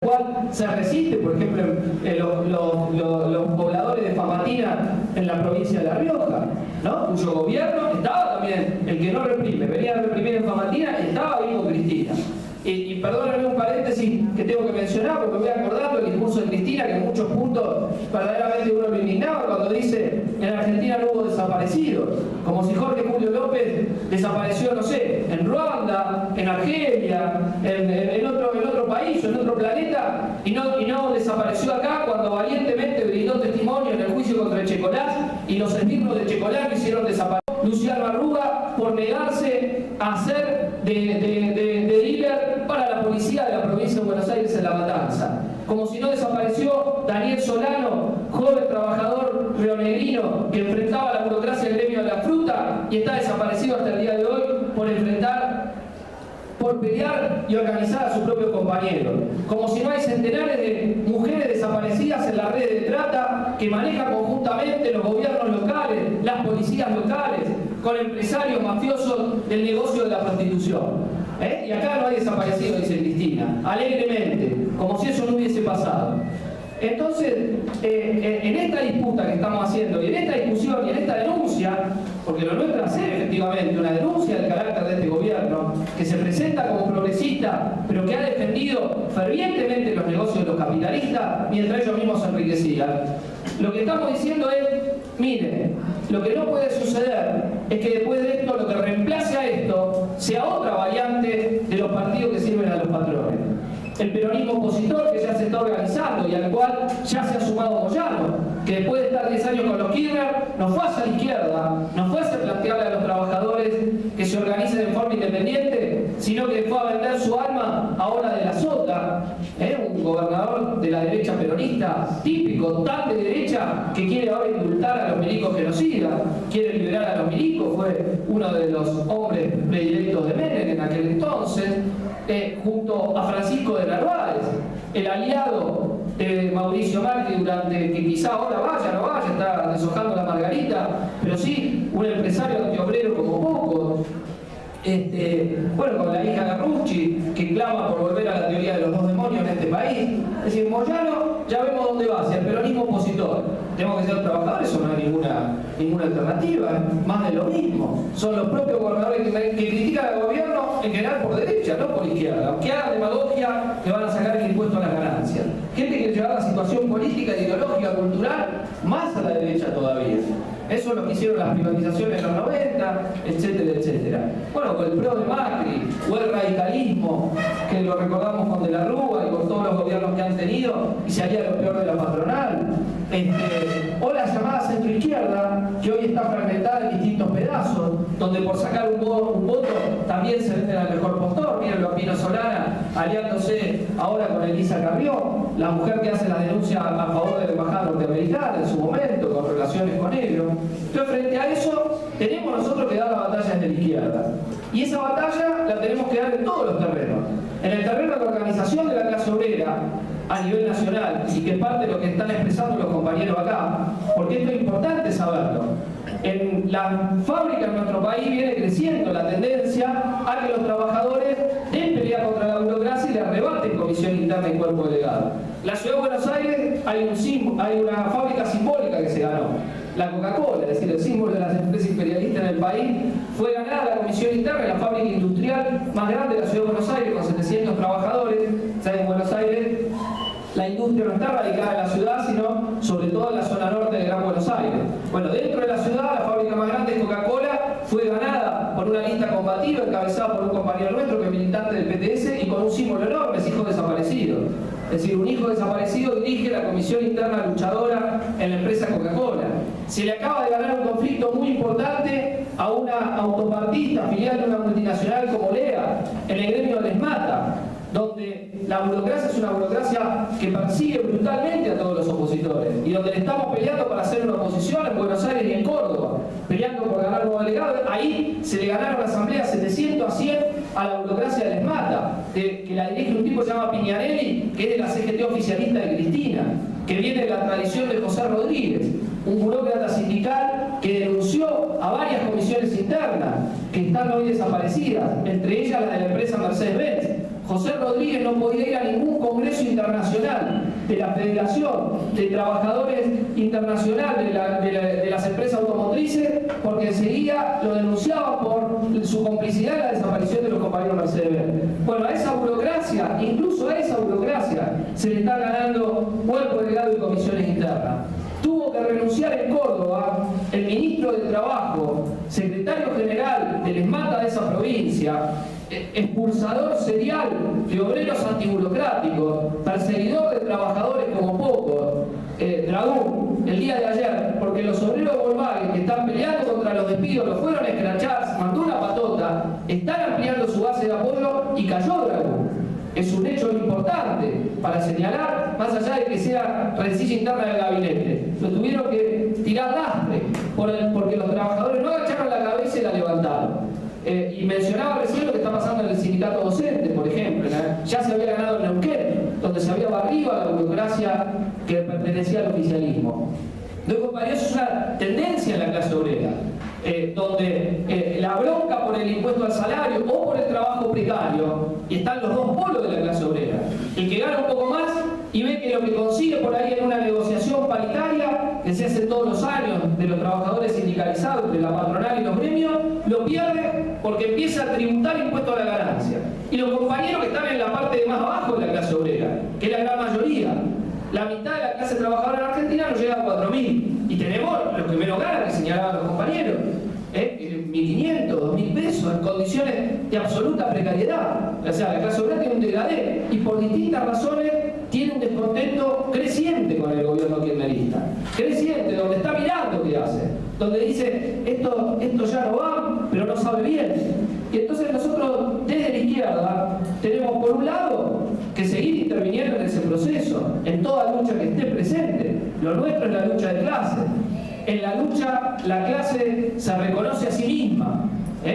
cual se resiste, por ejemplo, los pobladores de Famatina en la provincia de La Rioja, ¿no? Cuyo gobierno estaba también, el que no reprime, venía a reprimir en Famatina, estaba ahí con Cristina. Y perdónenme un paréntesis que tengo que mencionar, porque me voy acordando del discurso de Cristina, que en muchos puntos verdaderamente uno lo indignaba cuando dice: en Argentina no hubo desaparecidos, como si Jorge Julio López desapareció, no sé, en Ruanda, en Argelia, en otro país o en otro planeta, y no desapareció acá cuando valientemente brindó testimonio en el juicio contra Echecolás, y los esbirros de Echecolás lo hicieron desaparecer. Luciano Arruga por negarse a ser de dealer para la policía de la provincia de Buenos Aires en La Matanza. Como si no desapareció Daniel Solano, joven trabajador rionegrino que enfrentaba la burocracia del gremio de la fruta y está desaparecido hasta el día de hoy por pelear y organizar a sus propios compañeros. Como si no hay centenares de mujeres desaparecidas en la red de trata que manejan conjuntamente los gobiernos locales, las policías locales, con empresarios mafiosos del negocio de la prostitución. Y acá no hay desaparecidos, dice Cristina, alegremente, como si eso no hubiese pasado. Entonces, en esta disputa que estamos haciendo, y en esta discusión, y en esta denuncia, porque lo nuestro es hacer efectivamente una denuncia del carácter de este gobierno, que se presenta como progresista, pero que ha defendido fervientemente los negocios de los capitalistas, mientras ellos mismos se enriquecían. Lo que estamos diciendo es: miren, lo que no puede suceder es que después de esto, lo que reemplace a esto, sea otra variante de los partidos que sirven a los patrones. El peronismo opositor, que ya se está organizando y al cual ya se ha sumado Moyano, que después de estar 10 años con los Kirchner, no fue hacia la izquierda, no fue hacia plantearle a los trabajadores que se organicen de forma independiente, sino que fue a vender su alma ahora de la Sota, un gobernador de la derecha peronista típico, tan de derecha, que quiere ahora indultar a los milicos genocidas, quiere liberar a los milicos, fue uno de los hombres predilectos de Menem en aquel entonces, junto a Francisco de Narváez, el aliado de Mauricio Macri que quizá ahora no vaya, está deshojando la margarita, pero sí un empresario antiobrero como pocos. Bueno, con la hija Garrucci, que clama por volver a la teoría de los dos demonios en este país. Es decir, Moyano, ya vemos dónde va, hacia el peronismo opositor. Tenemos que ser trabajadores, eso no hay ninguna alternativa, más de lo mismo. Son los propios gobernadores que critican al gobierno en general por derecha, no por izquierda. Aunque hagan demagogia, que van a sacar el impuesto a las ganancias. Gente que lleva la situación política, ideológica, cultural, más a la derecha todavía. Eso es lo que hicieron las privatizaciones en los 90, etcétera, etcétera. Bueno, con el PRO de Macri, o el radicalismo, que lo recordamos con De la Rúa y con todos los gobiernos que han tenido, y se haría lo peor de la patronal. O la llamada centroizquierda, que hoy está fragmentada en distintos pedazos, donde por sacar un voto también se vende al mejor postor. Mírenlo a Pino Solana aliándose ahora con Elisa Carrió, la mujer que hace la denuncia a favor de la embajada norteamericana en su momento, con relaciones con ellos. Entonces, frente a eso, tenemos nosotros que dar la batalla desde la izquierda. Y esa batalla la tenemos que dar en todos los terrenos. En el terreno de la organización de la clase obrera, a nivel nacional, y que es parte de lo que están expresando los compañeros acá, porque esto es importante saberlo. En la fábrica en nuestro país viene creciendo la tendencia a que los trabajadores den pelea contra la burocracia y le arrebaten comisión interna y cuerpo delegado. La Ciudad de Buenos Aires hay una fábrica simbólica que se ganó, la Coca-Cola, es decir, el símbolo de las empresas imperialistas en el país. Fue ganada la comisión interna en la fábrica industrial más grande de la Ciudad de Buenos Aires, con 700 trabajadores. ¿Saben? En Buenos Aires la industria no está radicada en la ciudad, sino sobre todo en la zona norte de Gran Buenos Aires. Bueno, dentro de la ciudad, la fábrica más grande de Coca-Cola fue ganada por una lista combativa encabezada por un compañero nuestro que es militante del PTS y con un símbolo enorme, es hijo desaparecido. Es decir, un hijo desaparecido dirige la comisión interna luchadora en la empresa Coca-Cola. Se le acaba de ganar un conflicto muy importante a una autopartista filial de una multinacional como Lea, en el gremio de Esmata, donde la burocracia es una burocracia que persigue brutalmente a todos los opositores y donde le estamos peleando para hacer una oposición en Buenos Aires y en Córdoba, peleando por ganar nuevo delegado. Ahí se le ganaron las asambleas 700 a 100 a la burocracia de Esmata, que la dirige un tipo que se llama Piñarelli, que es de la CGT oficialista de Cristina, que viene de la tradición de José Rodríguez, un burócrata sindical que denunció a varias comisiones internas que están hoy desaparecidas, entre ellas la de la empresa Mercedes-Benz, José Rodríguez no podía ir a ningún congreso internacional de la Federación de Trabajadores Internacional de las Empresas Automotrices porque enseguida lo denunciaban por su complicidad en la desaparición de los compañeros Mercedes-Benz. Bueno, a esa burocracia, incluso a esa burocracia, se le está ganando cuerpo delegado y comisiones internas. Tuvo que renunciar en Córdoba el ministro de Trabajo, secretario general del ESMATA de esa provincia, expulsador serial de obreros antiburocráticos, perseguidor de trabajadores como pocos, Dragún, el día de ayer, porque los obreros de Volkswagen que están peleando contra los despidos, los fueron a escrachar, mandó una patota, están ampliando su base de apoyo y cayó Dragún. Es un hecho importante para señalar, más allá de que sea rencilla interna del gabinete. Lo tuvieron que tirar lastre porque los trabajadores no agacharon la cabeza y la levantaron. Y mencionaba recién lo que está pasando en el sindicato docente, por ejemplo. Ya se había ganado en Neuquén, donde se había barrido a la burocracia que pertenecía al oficialismo. Entonces, compañeros, es una tendencia en la clase obrera, donde la bronca por el impuesto al salario o por el trabajo precario, y están los dos polos de la clase obrera. El que gana un poco más y ve que lo que consigue por ahí en una negociación paritaria, que se hace todos los años de los trabajadores sindicalizados, de la patronal y los gremios, lo pierde porque empieza a tributar impuesto a la ganancia. Y los compañeros que están en la parte de más abajo de la clase obrera, que es la gran mayoría, la mitad de la clase trabajadora en Argentina no llega a 4.000. Y tenemos los que menos ganan, que señalaban los compañeros, 1.500, 2.000 pesos, en condiciones de absoluta precariedad. O sea, la clase obrera tiene un degradé y por distintas razones tiene un descontento creciente con el gobierno kirchnerista. Creciente, donde está mirando qué hace, donde dice, esto ya no va, pero no sabe bien. Y entonces nosotros, desde la izquierda, tenemos por un lado que seguir interviniendo en ese proceso, en toda lucha que esté presente. Lo nuestro es la lucha de clase. En la lucha, la clase se reconoce a sí misma.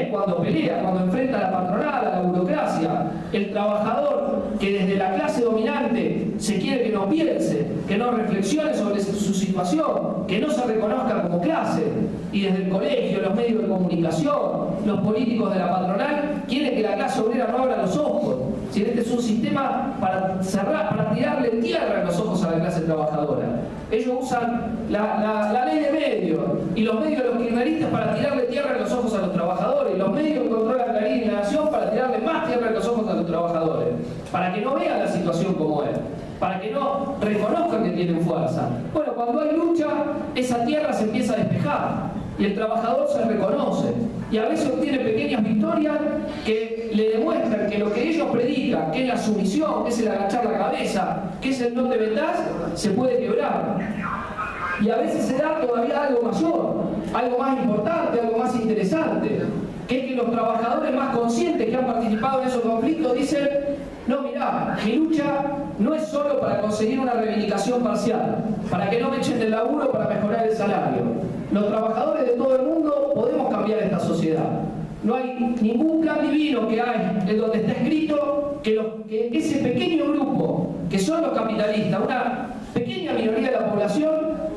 Cuando pelea, cuando enfrenta a la patronal, a la burocracia, el trabajador que desde la clase dominante se quiere que no piense, que no reflexione sobre su situación, que no se reconozca como clase, y desde el colegio, los medios de comunicación, los políticos de la patronal quieren que la clase obrera no abra los ojos. Si este es un sistema para cerrar, para tirarle tierra en los ojos a la clase trabajadora. Ellos usan la ley de medios y los medios de los kirchneristas para tirarle tierra en los ojos a los trabajadores, y los medios que controlan Clarín y La Nación para tirarle más tierra en los ojos a los trabajadores, para que no vean la situación como es, para que no reconozcan que tienen fuerza. Bueno, cuando hay lucha, esa tierra se empieza a despejar y el trabajador se reconoce y a veces obtiene pequeñas victorias que le demuestran que lo que ellos predican, que es la sumisión, que es el agachar la cabeza, que es el no te metas, se puede quebrar. Y a veces se da todavía algo mayor, algo más importante, algo más interesante, que es que los trabajadores más conscientes que han participado en esos conflictos dicen, no, mirá, mi lucha no es solo para conseguir una reivindicación parcial, para que no me echen del laburo para mejorar el salario. Los trabajadores de todo el mundo podemos cambiar esta sociedad. No hay ningún plan divino que hay en donde está escrito que ese pequeño grupo, que son los capitalistas, una pequeña minoría de la población,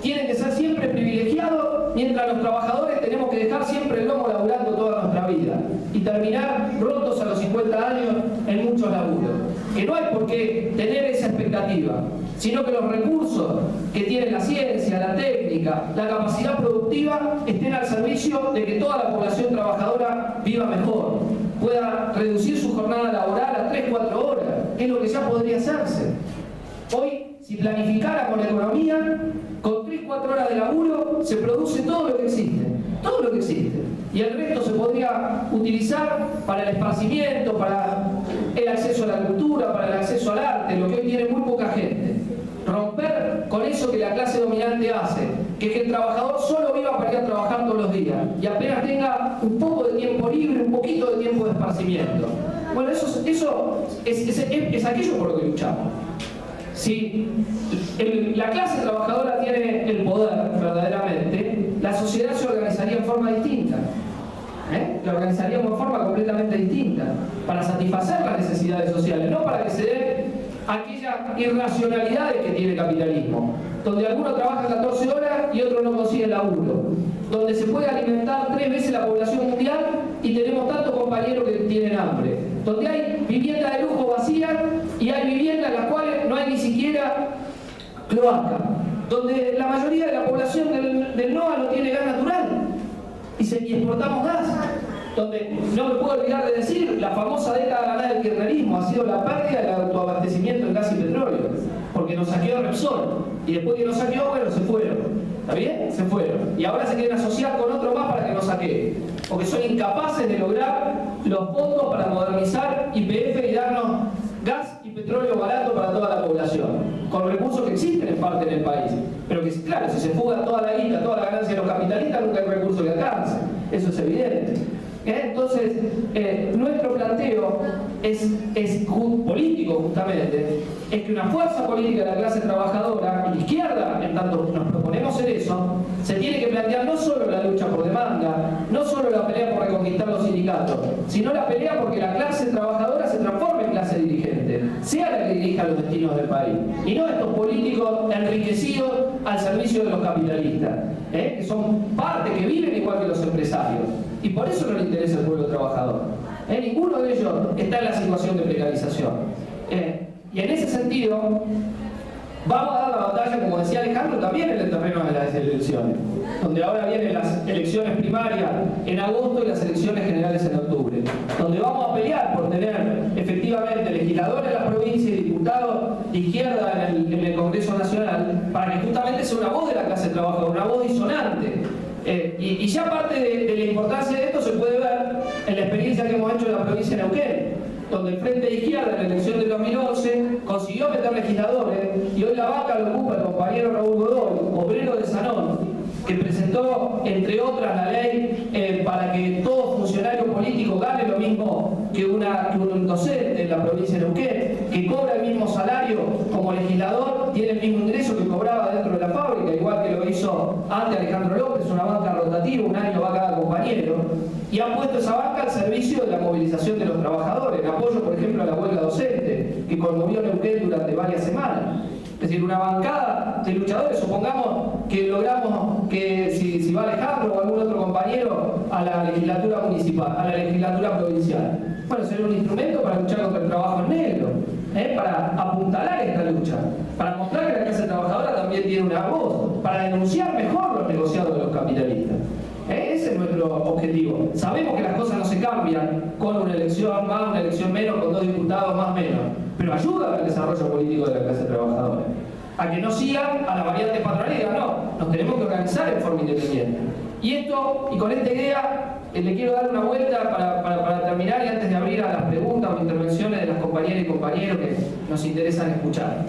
tienen que ser siempre privilegiados, mientras los trabajadores tenemos que dejar siempre el lomo laburando toda nuestra vida y terminar rotos a los 50 años en muchos laburos. Que no hay por qué tener esa expectativa, sino que los recursos que tiene la ciencia, la técnica, la capacidad productiva estén al servicio de que toda la población trabajadora viva mejor, pueda reducir su jornada laboral a 3-4 horas, que es lo que ya podría hacerse. Hoy, si planificara con economía, con 3-4 horas de laburo se produce todo lo que existe, todo lo que existe. Y el resto se podría utilizar para el esparcimiento, para el acceso a la cultura, para el acceso al arte, lo que hoy tiene muy poca gente. Romper con eso que la clase dominante hace, que es que el trabajador solo viva para ir a trabajar todos los días y apenas tenga un poco de tiempo libre, un poquito de tiempo de esparcimiento. Bueno, eso es aquello por lo que luchamos. Si la clase trabajadora tiene el poder verdaderamente, la sociedad se organizaría en forma distinta. La organizaríamos de forma completamente distinta, para satisfacer las necesidades sociales, no para que se den aquellas irracionalidades que tiene el capitalismo, donde algunos trabajan 14 horas y otros no consiguen laburo, donde se puede alimentar 3 veces la población mundial y tenemos tantos compañeros que tienen hambre, donde hay vivienda de lujo vacía y hay viviendas en las cuales no hay ni siquiera cloaca, donde la mayoría de la población del NOA no tiene gas natural y exportamos gas, donde no me puedo olvidar de decir, la famosa década ganada del kirchnerismo ha sido la pérdida del autoabastecimiento en gas y petróleo, porque nos saqueó Repsol, y después que nos saqueó, bueno, se fueron, ¿está bien? Se fueron, y ahora se quieren asociar con otro más para que nos saquee, porque son incapaces de lograr los fondos para modernizar YPF y darnos gas y petróleo barato para toda la población, con recursos que existen en parte en el país, pero que claro, si se fuga toda la guita, toda la ganancia de los capitalistas, nunca hay recursos que alcancen, eso es evidente. Entonces, nuestro planteo es político justamente, es que una fuerza política de la clase trabajadora y la izquierda, en tanto nos proponemos ser eso, se tiene que plantear no solo la lucha por demanda, no solo la pelea por reconquistar los sindicatos, sino la pelea porque la clase trabajadora se transforme en clase dirigente, sea la que dirija los destinos del país, y no estos políticos enriquecidos al servicio de los capitalistas, que son parte, que viven igual que los empresarios. Y por eso no le interesa el pueblo trabajador. Ninguno de ellos está en la situación de precarización. Y en ese sentido, vamos a dar la batalla, como decía Alejandro, también en el terreno de las elecciones, donde ahora vienen las elecciones primarias en agosto y las elecciones generales en octubre, donde vamos a pelear por tener efectivamente legisladores en las provincias y diputados de izquierda en el Congreso Nacional, para que justamente sea una voz de la clase trabajadora, una voz disonante. Y ya parte de la importancia de esto se puede ver en la experiencia que hemos hecho en la provincia de Neuquén, donde el Frente de Izquierda en la elección del 2011 consiguió meter legisladores, y hoy la banca lo ocupa el compañero Raúl Godoy, obrero de Sanón, que presentó, entre otras, la ley para que todo funcionario político gane lo mismo que un docente en la provincia de Neuquén, que cobra el mismo salario como legislador, tiene el mismo ingreso que cobraba dentro de la fábrica, igual que lo hizo antes Alejandro López, una banca rotativa, un año va cada compañero, y han puesto esa banca al servicio de la movilización de los trabajadores, en apoyo, por ejemplo, a la huelga docente, que conmovió Neuquén durante varias semanas. Es decir, una bancada de luchadores, supongamos que logramos que si va Alejandro o algún otro compañero a la legislatura municipal, a la legislatura provincial. Bueno, sería un instrumento para luchar contra el trabajo en negro, para apuntalar esta lucha, para mostrar que la clase trabajadora también tiene una voz, para denunciar mejor los negociados de los capitalistas. Ese es nuestro objetivo. Sabemos que las cosas no se cambian con una elección más, una elección menos, con 2 diputados más menos, pero ayuda al desarrollo político de la clase trabajadora. A que no sigan a la variante patronera, no, nos tenemos que organizar en forma independiente. Y con esta idea, le quiero dar una vuelta para terminar y antes de abrir a las preguntas o intervenciones de las compañeras y compañeros que nos interesan escuchar.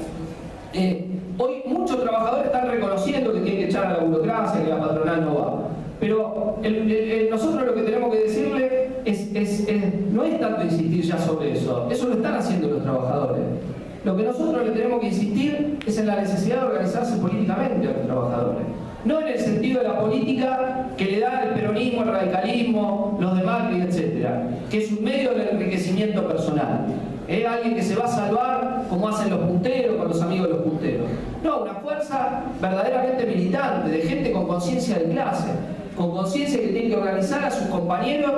Hoy muchos trabajadores están reconociendo que tienen que echar a la burocracia, que la patronal no va. Pero nosotros lo que tenemos que decirle no es tanto insistir ya sobre eso lo están haciendo los trabajadores. Lo que nosotros le tenemos que insistir es en la necesidad de organizarse políticamente a los trabajadores. No en el sentido de la política que le da el peronismo, el radicalismo, los de Macri, etc., que es un medio de enriquecimiento personal. Es alguien que se va a salvar como hacen los punteros con los amigos de los punteros. No, una fuerza verdaderamente militante, de gente con conciencia de clase, con conciencia que tiene que organizar a sus compañeros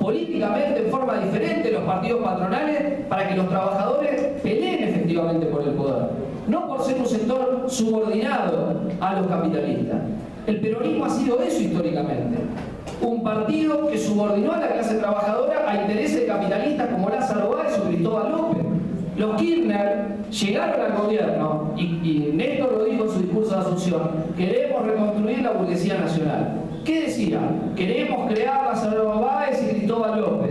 políticamente en forma diferente los partidos patronales para que los trabajadores peleen efectivamente por el poder, no por ser un sector subordinado a los capitalistas. El peronismo ha sido eso históricamente, un partido que subordinó a la clase trabajadora a intereses de capitalistas como Lázaro Báez o Cristóbal López. Los Kirchner llegaron al gobierno y Néstor lo dijo en su discurso de Asunción: queremos reconstruir la burguesía nacional. ¿Qué decía? Queremos crear Lázaro Báez y Cristóbal López.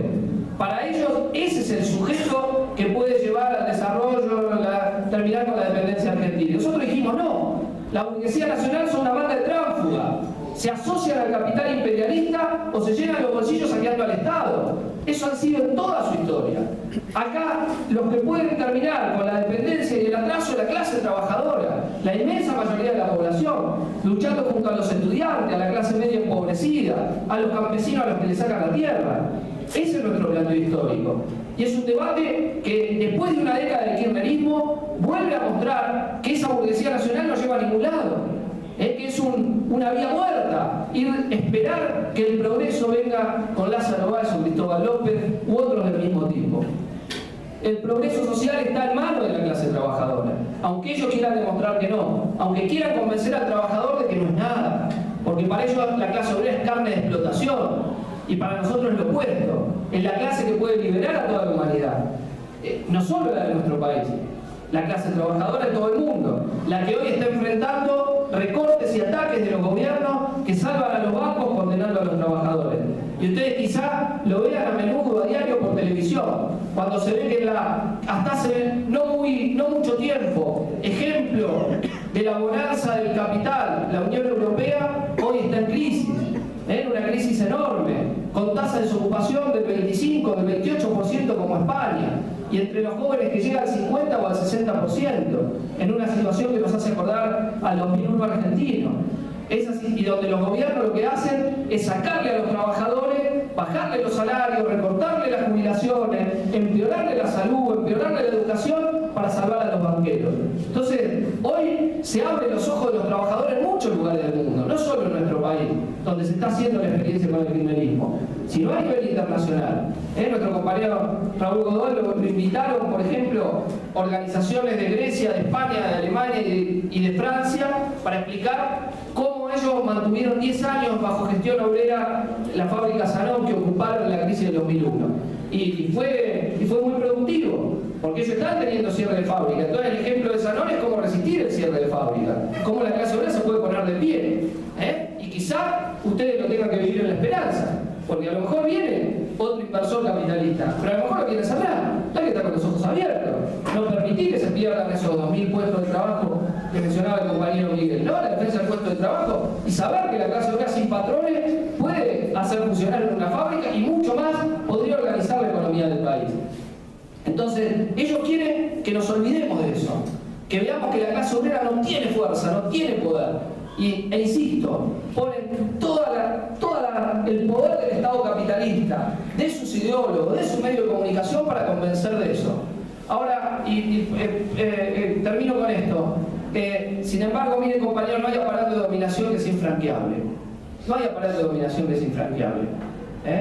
Para ellos ese es el sujeto que puede llevar al desarrollo, terminar con la dependencia argentina. Y nosotros dijimos no, la burguesía nacional son una banda de tránsfuga. Se asocian al capital imperialista o se llenan los bolsillos saqueando al Estado. Eso ha sido en toda su historia. Acá los que pueden terminar con la dependencia y el atraso es la clase trabajadora, la inmensa mayoría de la población, luchando junto a los estudiantes, a la clase media empobrecida, a los campesinos a los que le sacan la tierra. Ese es nuestro planteo histórico. Y es un debate que después de una década de kirchnerismo vuelve a mostrar que esa burguesía nacional no lleva a ningún lado. Que es una vía muerta, esperar que el progreso venga con Lázaro Báez o Cristóbal López u otros del mismo tipo. El progreso social está en manos de la clase trabajadora, aunque ellos quieran demostrar que no, aunque quieran convencer al trabajador de que no es nada, porque para ellos la clase obrera es carne de explotación y para nosotros es lo opuesto, es la clase que puede liberar a toda la humanidad, no solo la de nuestro país, la clase trabajadora de todo el mundo, la que hoy está enfrentando recortes y ataques de los gobiernos que salvan a los bancos condenando a los trabajadores. Y ustedes quizá lo vean a menudo, a diario por televisión, cuando se ve que hasta hace no mucho tiempo, ejemplo de la bonanza del capital, la Unión Europea hoy está en crisis, una crisis enorme, con tasa de desocupación del 25, del 28% como España, y entre los jóvenes que llega al 50 o al 60%, en una situación que nos hace acordar al 2001 argentino. Es así, y donde los gobiernos lo que hacen es sacarle a los trabajadores, bajarle los salarios, recortarle las jubilaciones, empeorarle la salud, empeorarle la educación para salvar a los banqueros. Entonces, hoy se abren los ojos de los trabajadores en muchos lugares del mundo, no solo en nuestro país, donde se está haciendo la experiencia con el kirchnerismo, sino a nivel internacional. Nuestro compañero Raúl Godoy lo invitaron, por ejemplo, organizaciones de Grecia, de España, de Alemania y de Francia, para explicar cómo ellos mantuvieron 10 años bajo gestión obrera la fábrica Sanón que ocuparon en la crisis del 2001. Y fue muy productivo, porque ellos están teniendo cierre de fábrica. Entonces el ejemplo de Sanón es cómo resistir el cierre de fábrica, cómo la clase obrera se puede poner de pie. Y quizá ustedes lo tengan que vivir en la esperanza, porque a lo mejor viene otro inversor capitalista, pero a lo mejor lo quiere cerrar, hay que estar con los ojos abiertos, no permitir que se pierdan esos 2.000 puestos de trabajo que mencionaba el compañero Miguel, no, la defensa del puesto de trabajo y saber que la clase obrera sin patrones puede hacer funcionar una fábrica y mucho más podría organizar la economía del país. Entonces, ellos quieren que nos olvidemos de eso, que veamos que la clase obrera no tiene fuerza, no tiene poder. E insisto, ponen todo el poder del Estado capitalista, de sus ideólogos, de su medio de comunicación para convencer de eso. Ahora, termino con esto. Sin embargo, miren compañeros, no hay aparato de dominación que sea infranqueable. No hay aparato de dominación que sea infranqueable.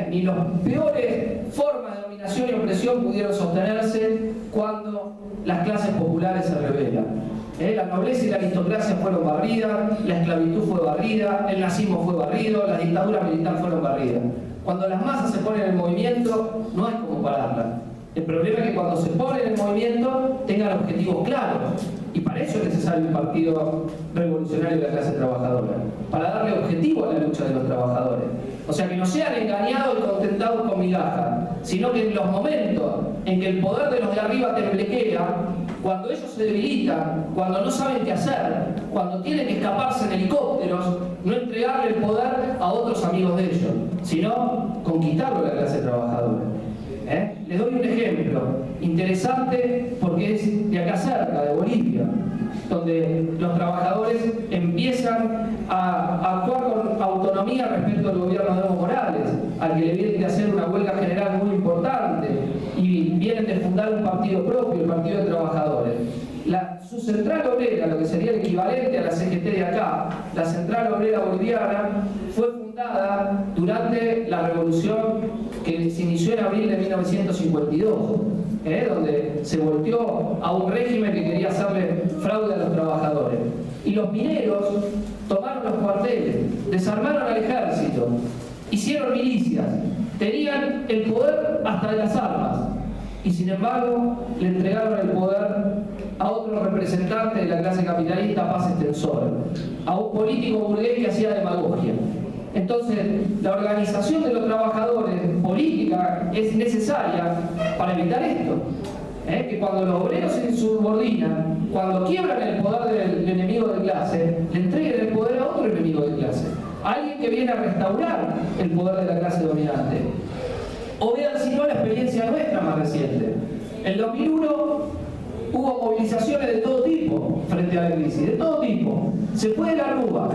Ni las peores formas de dominación y opresión pudieron sostenerse cuando las clases populares se rebelan. La nobleza y la aristocracia fueron barridas, la esclavitud fue barrida, el nazismo fue barrido, la dictadura militar fueron barridas. Cuando las masas se ponen en movimiento, no hay cómo pararlas. El problema es que cuando se ponen en movimiento tengan objetivos claros. Y para eso es necesario un partido revolucionario de la clase trabajadora, para darle objetivo a la lucha de los trabajadores. O sea, que no sean engañados y contentados con migajas, sino que en los momentos en que el poder de los de arriba temblequea, cuando ellos se debilitan, cuando no saben qué hacer, cuando tienen que escaparse en helicópteros, no entregarle el poder a otros amigos de ellos, sino conquistarlo a la clase trabajadora. Les doy un ejemplo interesante porque es de acá cerca, de Bolivia, donde los trabajadores empiezan a actuar con autonomía respecto al gobierno de Evo Morales, al que le vienen de hacer una huelga general muy importante y vienen de fundar un partido propio, el Partido de Trabajadores. Su central obrera, lo que sería el equivalente a la CGT de acá, la central obrera boliviana, fue fundada durante la revolución que se inició en abril de 1952, donde se volteó a un régimen que quería hacerle fraude a los trabajadores. Y los mineros tomaron los cuarteles, desarmaron al ejército, hicieron milicias, tenían el poder hasta de las armas, y sin embargo le entregaron el poder a otro representante de la clase capitalista, Paz Extensor, a un político burgués que hacía demagogia. Entonces, la organización de los trabajadores política es necesaria para evitar esto. Que cuando los obreros se insubordinan, cuando quiebran el poder del enemigo de clase, le entreguen el poder a otro enemigo de clase, a alguien que viene a restaurar el poder de la clase dominante. O vean si no la experiencia nuestra más reciente. En 2001 hubo movilizaciones de todo tipo frente a la crisis, de todo tipo. Se fue de la Rúa,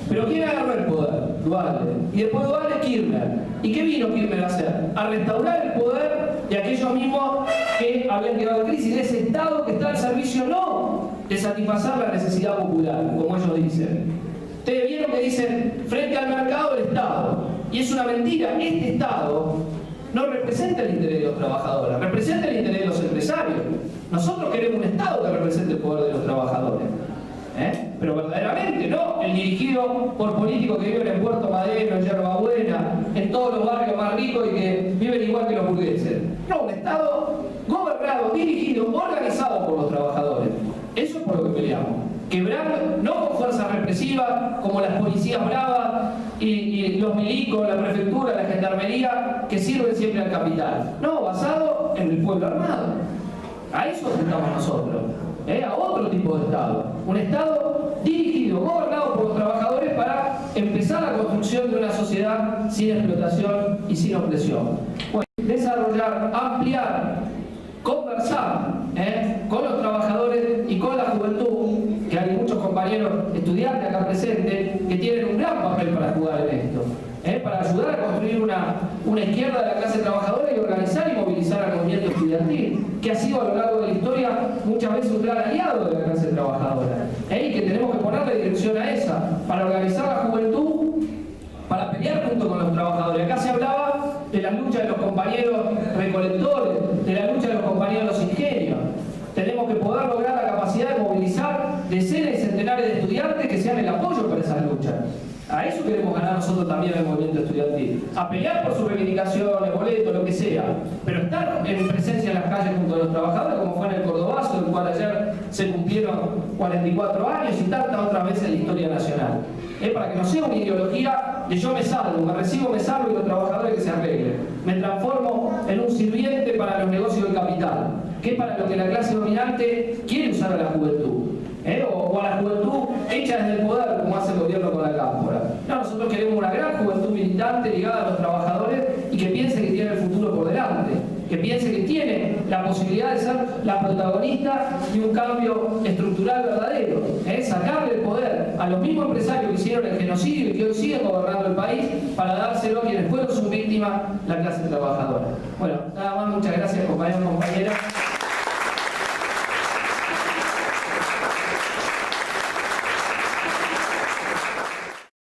pero ¿quién agarró el poder? Duhalde. Y después Duhalde, Kirchner. ¿Y qué vino Kirchner a hacer? A restaurar el poder de aquellos mismos que habían quedado en crisis, de ese Estado que está al servicio no de satisfacer la necesidad popular, como ellos dicen. Ustedes vieron que dicen frente al mercado del Estado. Y es una mentira. Este Estado no representa el interés de los trabajadores, representa el interés de los empresarios. Nosotros queremos un Estado que represente el poder de los trabajadores. Pero verdaderamente, no el dirigido por políticos que viven en Puerto Madero, en Yerba Buena, en todos los barrios más ricos y que viven igual que los burgueses. No, un Estado gobernado, dirigido, organizado por los trabajadores. Eso es por lo que peleamos. Quebrando, no con fuerzas represivas como las policías bravas y los milicos, la prefectura, la gendarmería, que sirven siempre al capital. No, basado en el pueblo armado. A eso apuntamos nosotros. A otro tipo de Estado. Un Estado dirigido, gobernado por los trabajadores para empezar la construcción de una sociedad sin explotación y sin opresión. Bueno, desarrollar, ampliar, conversar con los trabajadores y con la juventud, que hay muchos compañeros estudiantes acá presentes que tienen un gran papel para jugar en esto. Para ayudar a construir una izquierda de la clase trabajadora y organizar y movilizar al movimiento estudiantil, que ha sido a lo largo de la historia muchas veces un gran aliado de la clase trabajadora, y que tenemos que ponerle dirección a esa, para organizar la juventud, para pelear junto con los trabajadores. Acá se hablaba de la lucha de los compañeros recolectores, de la lucha de los compañeros de los ingenios. Tenemos que poder lograr la capacidad de movilizar decenas y centenares de estudiantes que sean el apoyo para esas luchas. A eso queremos ganar nosotros también el movimiento estudiantil. A pelear por sus reivindicaciones, boletos, lo que sea. Pero estar en presencia en las calles junto a los trabajadores, como fue en el Cordobazo, del cual ayer se cumplieron 44 años y tantas otras veces en la historia nacional. Para que no sea una ideología de yo me salvo, me recibo, me salvo y los trabajadores que se arreglen. Me transformo en un sirviente para los negocios del capital, que es para lo que la clase dominante quiere usar a la juventud. O a la juventud hecha desde el poder, como hace el gobierno con la cámpora. No, nosotros queremos una gran juventud militante ligada a los trabajadores y que piense que tiene el futuro por delante, que piense que tiene la posibilidad de ser la protagonista de un cambio estructural verdadero, sacarle el poder a los mismos empresarios que hicieron el genocidio y que hoy siguen gobernando el país para dárselo a quienes fueron sus víctimas, la clase trabajadora. Bueno, nada más, muchas gracias compañeros y compañeras.